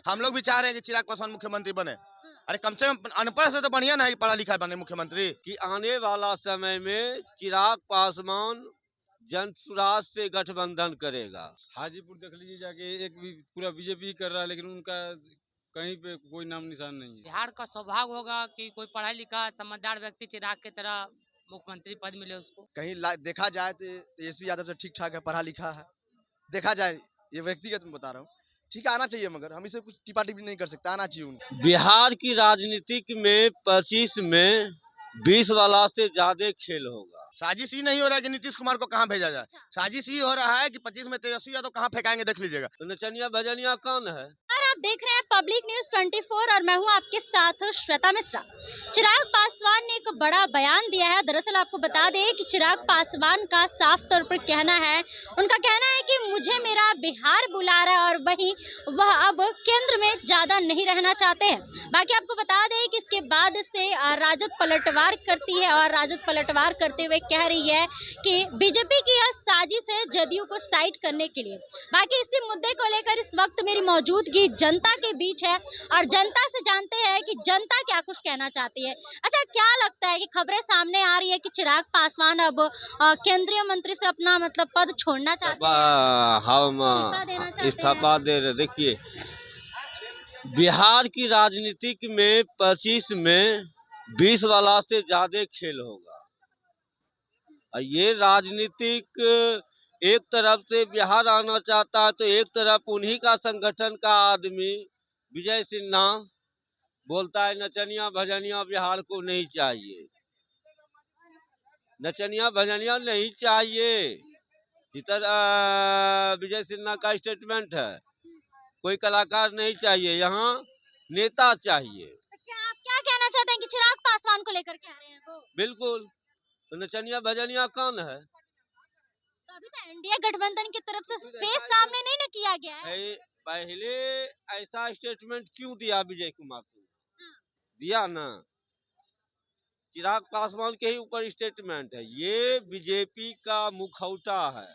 हम लोग भी चाह रहे हैं कि चिराग पासवान मुख्यमंत्री बने। अरे कम से कम अनपढ़ से तो बढ़िया ना है पढ़ा लिखा बने मुख्यमंत्री। कि आने वाला समय में चिराग पासवान जनसुराज से गठबंधन करेगा। हाजीपुर देख लीजिए जाके, एक भी पूरा बीजेपी कर रहा है, लेकिन उनका कहीं पे कोई नाम निशान नहीं है। बिहार का सौभाग्य होगा कि कोई पढ़ा लिखा समझदार व्यक्ति चिराग की तरह मुख्यमंत्री पद मिले उसको। कहीं देखा जाए तो तेजस्वी यादव से ठीक ठाक है, पढ़ा लिखा है। देखा जाए, ये व्यक्तिगत मैं बता रहा हूँ, ठीक है आना चाहिए, मगर हम इसे कुछ टिपा टिप्पणी नहीं कर सकते, आना चाहिए उनको। बिहार की राजनीतिक में 25 में 20 वाला से ज्यादा खेल होगा। साजिश ही नहीं हो रहा है कि नीतीश कुमार को कहाँ भेजा जाए, साजिश ही हो रहा है कि 25 में तेजस्वी यादव कहाँ फेंकाएंगे देख लीजिएगा। तो नचनिया भजनिया कौन है? आप देख रहे हैं पब्लिक न्यूज 24 और मैं हूं आपके साथ श्वेता मिश्रा। चिराग पासवान ने एक बड़ा बयान दिया है। दरअसल आपको बता दें कि चिराग पासवान का साफ तौर पर कहना है, उनका कहना है कि मुझे मेरा बिहार बुला रहा है और वहीं वह अब केंद्र में ज्यादा नहीं रहना चाहते हैं। बाकी आपको बता दें कि इसके बाद से राजद पलटवार करती है और राजद पलटवार करते हुए कह रही है कि बीजेपी की यह साजिश है जदयू को साइड करने के लिए। बाकी इसी मुद्दे को लेकर इस वक्त मेरी मौजूदगी जनता के बीच है और जनता से जानते हैं कि जनता क्या कुछ कहना चाहती है। अच्छा, क्या लगता है कि खबरें सामने आ रही है कि चिराग पासवान अब केंद्रीय मंत्री से अपना मतलब पद छोड़ना चाहते हैं, हम इस्तीफा दे रहे। देखिए, बिहार की राजनीतिक में 25 में 20 वाला से ज्यादा खेल होगा। और ये राजनीतिक एक तरफ से बिहार आना चाहता है तो एक तरफ उन्हीं का संगठन का आदमी विजय सिन्हा बोलता है नचनिया भजनिया बिहार को नहीं चाहिए, नचनिया भजनिया नहीं चाहिए। जिधर विजय सिन्हा का स्टेटमेंट है, कोई कलाकार नहीं चाहिए, यहाँ नेता चाहिए। तो क्या आप क्या कहना चाहते हैं कि चिराग पासवान को लेकर कह रहे हैं वो? बिल्कुल। तो नचनिया भजनिया कौन है? तो अभी तो एनडीए गठबंधन की तरफ से फेस सामने नहीं ना किया गया है। पहले ऐसा स्टेटमेंट क्यों दिया विजय कुमार सिंह? दिया ना, चिराग पासवान के ही ऊपर स्टेटमेंट है। ये बीजेपी का मुखौटा है।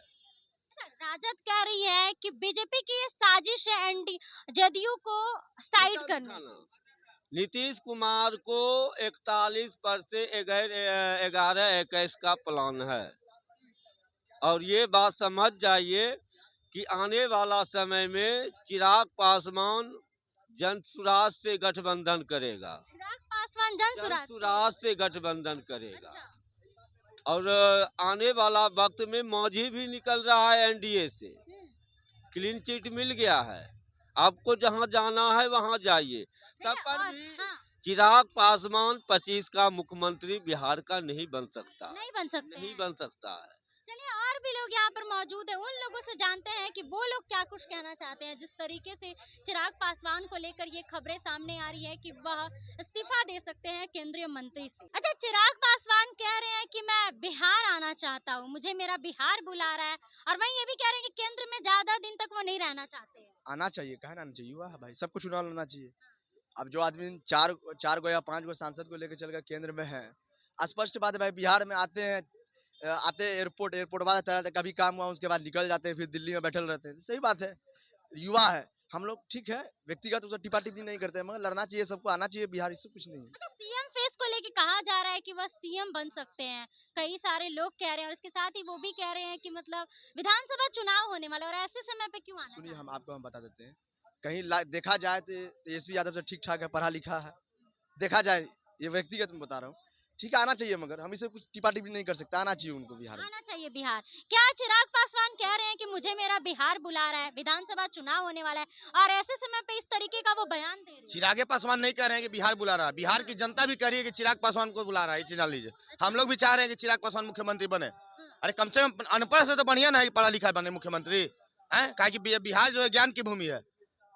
राजद कह रही है कि बीजेपी की ये साजिश है एनडी जदयू को साइड करने की। नीतीश कुमार को 41 पर से 11-21 का प्लान है और ये बात समझ जाइए कि आने वाला समय में चिराग पासवान जनसुराज से गठबंधन करेगा। चिराग पासवान जनसुराज से गठबंधन करेगा। और आने वाला वक्त में मांझी भी निकल रहा है एनडीए से, क्लीन चिट मिल गया है। आपको जहां जाना है वहां जाइए। तब पर भी चिराग पासवान 25 का मुख्यमंत्री बिहार का नहीं बन सकता, नहीं बन सकता है। चलिए, और भी लोग यहाँ पर मौजूद है, उन लोगों से जानते हैं कि वो लोग क्या कुछ कहना चाहते हैं। जिस तरीके से चिराग पासवान को लेकर ये खबरें सामने आ रही है कि वह इस्तीफा दे सकते हैं केंद्रीय मंत्री से। अच्छा, चिराग पासवान कह रहे हैं कि मैं बिहार आना चाहता हूँ, मुझे मेरा बिहार बुला रहा है और वहीं ये भी कह रहे हैं कि केंद्र में ज्यादा दिन तक वो नहीं रहना चाहते हैं। आना चाहिए, कहा आना चाहिए, हुआ भाई सबको चुनाव लड़ना चाहिए। अब जो आदमी चार गो या 5 गो सांसद को लेकर चल गया केंद्र में है, स्पष्ट बात है भाई। बिहार में आते हैं, आते एयरपोर्ट बाद कभी काम हुआ उसके बाद निकल जाते हैं, फिर दिल्ली में बैठे रहते हैं। सही बात है, युवा है हम लोग, ठीक है व्यक्तिगत उसे टिपा टिप्पणी नहीं करते, मगर लड़ना चाहिए, सबको आना चाहिए बिहार, इससे कुछ नहीं। अच्छा, सीएम फेस को लेके कहा जा रहा है कि वह सीएम बन सकते हैं, कई सारे लोग कह रहे हैं और इसके साथ ही वो भी कह रहे हैं कि मतलब विधानसभा चुनाव होने वाला और ऐसे समय पे क्यों आना? सुनिए, हम बता देते हैं, कहीं देखा जाए तो तेजस्वी यादव से ठीक ठाक है, पढ़ा लिखा है। देखा जाए, ये व्यक्तिगत मैं बता रहा हूँ, ठीक है आना चाहिए, मगर हम इसे कुछ टिपा टिप्पणी नहीं कर सकते, आना चाहिए उनको बिहार, आना चाहिए बिहार। क्या चिराग पासवान कह रहे हैं कि मुझे मेरा बिहार बुला रहा है, विधानसभा चुनाव होने वाला है और ऐसे समय पे इस तरीके का वो बयान दे रहे हैं? चिराग पासवान नहीं कह रहे हैं कि बिहार बुला रहा है, बिहार की जनता भी कह रही है कि चिराग पासवान को बुला रहा है, ये जान लीजिए। हम लोग भी चाह रहे हैं कि चिराग पासवान मुख्यमंत्री बने। अरे कम से कम अनपढ़ से तो बढ़िया ना है पढ़ा लिखा बने मुख्यमंत्री है, कहा कि बिहार जो है ज्ञान की भूमि है,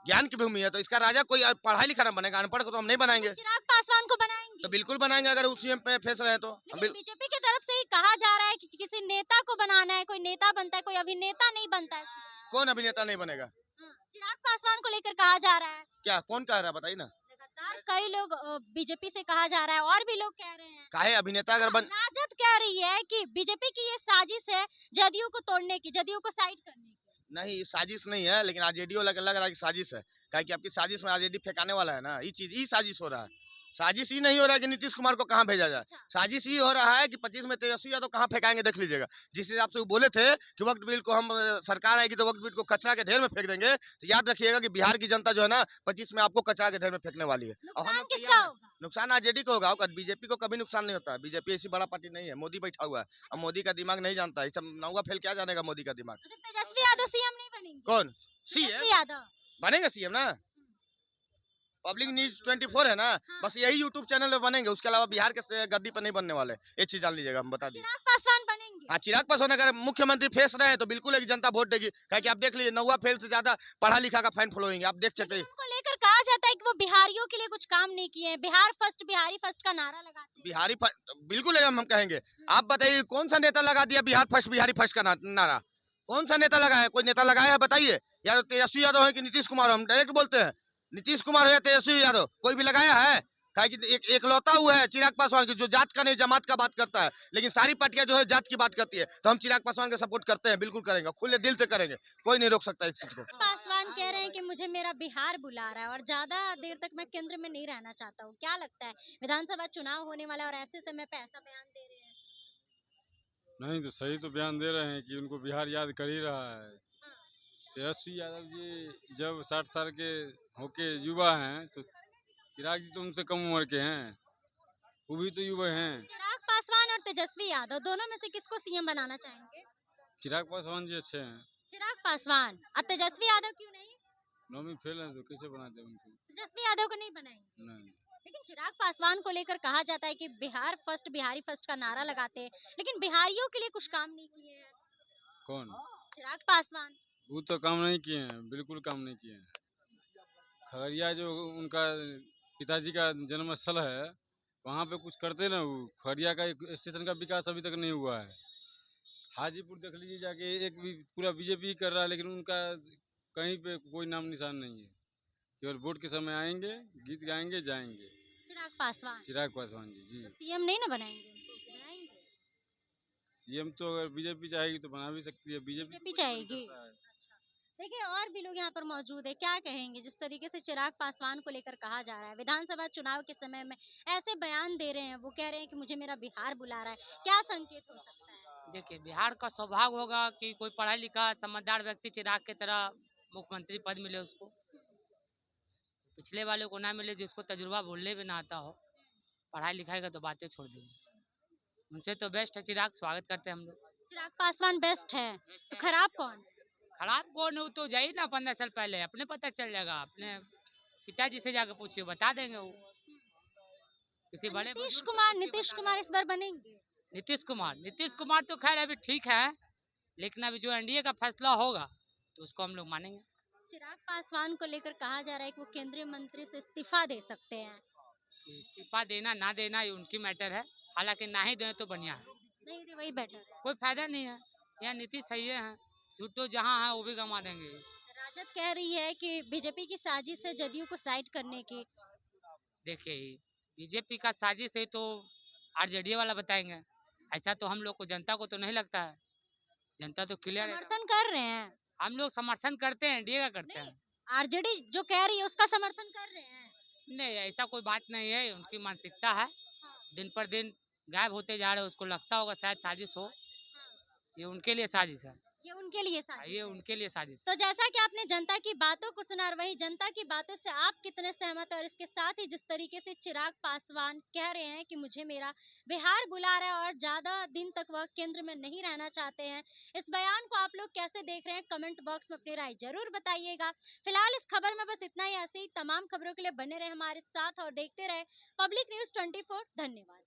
ज्ञान की भूमि है, तो इसका राजा कोई पढ़ा लिखा ना बनेगा, अनपढ़ को तो हम नहीं बनाएंगे। चिराग पासवान को बनाएंगे तो बिल्कुल बनाएंगे अगर उस सीएम पे फेस रहे तो। बीजेपी की तरफ से ही कहा जा रहा है कि किसी नेता को बनाना है, कोई नेता बनता है, कोई अभिनेता नहीं बनता है। कौन अभिनेता नहीं बनेगा? चिराग पासवान को लेकर कहा जा रहा है। क्या कौन कह रहा है बताइए ना? लगातार कई लोग बीजेपी से कहा जा रहा है और भी लोग कह रहे हैं। काहे अभिनेता अगर राजद कह रही है कि बीजेपी की ये साजिश है जदयू को तोड़ने की, जदयू को साइड करने की। नहीं साजिश नहीं है, लेकिन आरजेडी लग रहा है कि साजिश है। क्या कि आपकी साजिश में आरजेडी फेंकाने वाला है ना, ये साजिश हो रहा है। साजिश ही नहीं हो रहा है कि नीतीश कुमार को कहाँ भेजा जाए। साजिश ही हो रहा है कि 25 में तेजस्वी यादव कहाँ फेंकाएंगे देख लीजिएगा। जिस हिसाब से वो बोले थे कि वक्त बिल को हम सरकार आएगी तो वक्त बिल को कचरा के ढेर में फेंक देंगे, तो याद रखिएगा कि बिहार की जनता जो है ना 25 में आपको कचरा के ढेर में फेंकने वाली है। और हम नुकसान लोग किसका होगा? नुकसान आरजेडी को होगा, बीजेपी को कभी नुकसान नहीं होता है। बीजेपी ऐसी बड़ा पार्टी नहीं है, मोदी बैठा हुआ है। अब मोदी का दिमाग नहीं जानता है, सब नौवा फेल क्या जानेगा मोदी का दिमाग। तो तेजस्वी यादव सीएम नहीं बनेंगे? कौन सीएम तेजस्वी यादव बनेंगे? सीएम ना पब्लिक न्यूज 24 है ना, बस यही यूट्यूब चैनल पे बनेंगे, उसके अलावा बिहार के गद्दी पर नहीं बनने वाले। ये चीज जान लीजिएगा, हम बता दें। चिराग पासवान बनेंगे? हाँ, चिराग पासवान अगर मुख्यमंत्री फेस रहे हैं तो बिल्कुल एक जनता वोट देगी। क्या कि आप देख लीजिए, नौवा फेल से ज्यादा पढ़ा लिखा का फैन फॉलोइंग आप देख सकते हैं। उनको लेकर कहा जाता है कि वो बिहारियों के लिए कुछ काम नहीं किए हैं, बिहार फर्स्ट बिहारी फर्स्ट का नारा लगाते हैं। बिल्कुल हम कहेंगे। आप बताइए कौन सा नेता लगा दिया बिहार फर्स्ट बिहारी फर्स्ट का नारा? कौन सा नेता लगाया है? कोई नेता लगाया है बताइए? या तो तेजस्वी यादव है कि नीतीश कुमार? हम डायरेक्ट बोलते हैं नीतीश कुमार हो या तेजस्वी यादव, कोई भी लगाया है? कि एक लौता हुआ है चिराग पासवान की, जो जात का नहीं जमात का बात करता है। लेकिन सारी पार्टियां जो है जात की बात करती है, तो हम चिराग पासवान का सपोर्ट करते हैं, बिल्कुल करेंगे, खुले दिल से करेंगे, कोई नहीं रोक सकता इस चीज को। पासवान कह रहे हैं कि मुझे मेरा बिहार बुला रहा है और ज्यादा देर तक मैं केंद्र में नहीं रहना चाहता हूँ। क्या लगता है, विधानसभा चुनाव होने वाला है और ऐसे समय पे ऐसा बयान दे रहे हैं? नहीं तो सही तो बयान दे रहे हैं कि उनको बिहार याद कर ही रहा है। तेजस्वी यादव जी जब 60 साल के होके युवा हैं, तो चिराग जी तो उनसे कम उम्र के हैं, वो भी तो युवा हैं। चिराग पासवान और तेजस्वी यादव दोनों में से किसको सीएम बनाना चाहेंगे? चिराग पासवान जी अच्छे हैं। चिराग पासवान। और तेजस्वी यादव क्यों नहीं? नौवीं फेल हैं तो कैसे बनाते हैं उनको? तेजस्वी यादव को नहीं बनाएंगे? नहीं। लेकिन चिराग पासवान को लेकर कहा जाता है कि बिहार फर्स्ट बिहारी फर्स्ट का नारा लगाते हैं, लेकिन बिहारियों के लिए कुछ काम नहीं किए हैं। कौन? चिराग पासवान। वो तो काम नहीं किए हैं, बिल्कुल काम नहीं किए हैं। खगड़िया जो उनका पिताजी का जन्म स्थल है, वहाँ पे कुछ करते ना। वो खगड़िया का एक स्टेशन का विकास अभी तक नहीं हुआ है। हाजीपुर देख लीजिए जाके, एक भी पूरा बीजेपी कर रहा है, लेकिन उनका कहीं पे कोई नाम निशान नहीं है। केवल वोट के समय आएंगे, गीत गाएंगे, जाएंगे। चिराग पासवान। चिराग पासवान जी जी। तो सीएम नहीं ना बनाएंगे उनको, कि बनाएंगे? सीएम तो अगर बीजेपी चाहेगी तो बना भी सकती है। बीजेपी चाहेगी। देखिए और भी लोग यहाँ पर मौजूद है, क्या कहेंगे जिस तरीके से चिराग पासवान को लेकर कहा जा रहा है, विधानसभा चुनाव के समय में ऐसे बयान दे रहे हैं, वो कह रहे हैं कि मुझे मेरा बिहार बुला रहा है, क्या संकेत हो सकता है? देखिए, बिहार का सौभाग्य होगा कि कोई पढ़ा लिखा समझदार व्यक्ति चिराग की तरह मुख्यमंत्री पद मिले उसको। पिछले वाले को ना मिले जिसको तजुर्बा बोलने भी ना आता हो। पढ़ाई लिखाई का तो बातें छोड़ दीजिए, उनसे तो बेस्ट है चिराग, स्वागत करते हैं हम लोग। चिराग पासवान बेस्ट है, तो खराब कौन? खराब कौन हो तो जाइए ना 15 साल पहले, अपने पता चल जाएगा। अपने पिताजी से जाकर पूछिए, बता देंगे वो। किसी बड़े नीतीश कुमार इस बार बनेंगे? नीतीश कुमार तो खैर अभी ठीक है, लेकिन अभी जो एनडीए का फैसला होगा तो उसको हम लोग मानेंगे। चिराग पासवान को लेकर कहा जा रहा है कि वो केंद्रीय मंत्री से इस्तीफा दे सकते हैं। कि इस्तीफा देना ना देना ये उनकी मैटर है, हालांकि ना ही दें तो बढ़िया है, नहीं दे वही बेटर है। कोई फायदा नहीं है। यहाँ नीतीश सही है, झूठो जहाँ है वो भी गंवा देंगे। राजद कह रही है कि बीजेपी की साजिश है जदयू को साइड करने की। देखिए, बीजेपी का साजिश है तो आरजेडी वाला बताएंगे, ऐसा तो हम लोग को जनता को तो नहीं लगता है। जनता तो क्लियर है, समर्थन कर रहे हैं। हम लोग समर्थन करते हैं, एनडीए का करते हैं। आरजेडी जो कह रही है उसका समर्थन कर रहे हैं। नहीं, ऐसा कोई बात नहीं है, उनकी मानसिकता है, दिन पर दिन गायब होते जा रहे हैं, उसको लगता होगा शायद साजिश हो। ये उनके लिए साजिश है, ये उनके लिए साजिश ये है। उनके लिए साजिश है। तो जैसा कि आपने जनता की बातों को सुना और वही जनता की बातों से आप कितने सहमत हैं, और इसके साथ ही जिस तरीके से चिराग पासवान कह रहे हैं कि मुझे मेरा बिहार बुला रहा है और ज्यादा दिन तक वह केंद्र में नहीं रहना चाहते हैं, इस बयान को आप लोग कैसे देख रहे हैं, कमेंट बॉक्स में अपनी राय जरूर बताइएगा। फिलहाल इस खबर में बस इतना ही। ऐसे ही तमाम खबरों के लिए बने रहे हमारे साथ और देखते रहे पब्लिक न्यूज 24। धन्यवाद।